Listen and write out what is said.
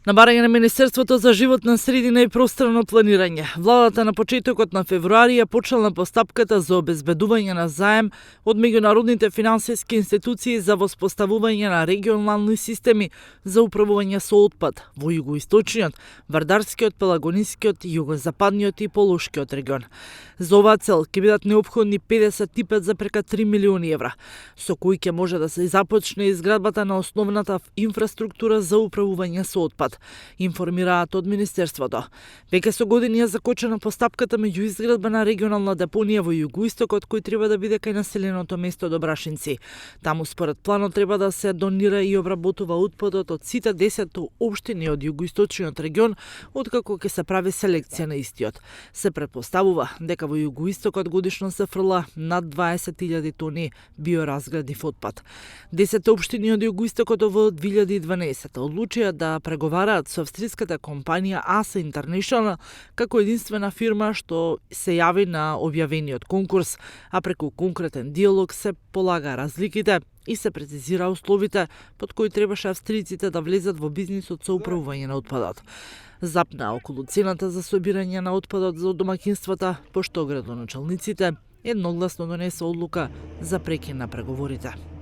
На барање на Министерството за животна средина и просторно планирање, владата на почетокот на февруари ја почела постапката за обезбедување на заем од меѓународните финансиски институции за воспоставување на регионални системи за управување со отпад во југоисточниот, Вардарскиот, Пелагонискиот, југозападниот и Полошкиот регион. За оваа цел ќе бидат неопходни 55,3 милиони евра, со кои ќе може да се започне изградбата на основната инфраструктура за управување со отпад, информираат од Министерството. Веќе со години е закочена постапката меѓу изградба на регионална депонија во југоистокот, кој треба да биде кај населеното место Добрашинци. Таму според планот треба да се донира и обработува отпадот од сите 10 општини од југоисточниот регион, откако ќе се прави селекција на истиот. Се претпоставува дека во југоистокот годишно се фрла над 20.000 тони биоразградив отпад. 10 општини од југоистокот во 2012 одлучија да преговараат со австриската компанија ASA International како единствена фирма што се јави на објавениот конкурс, а преку конкретен диалог се полага разликите и се прецизира условите под кои требаше австриците да влезат во бизнисот со управување на отпадот. Запна околу цената за собирање на отпадот за домаќинствата, пошто градоначалниците едногласно донесе одлука за прекин на преговорите.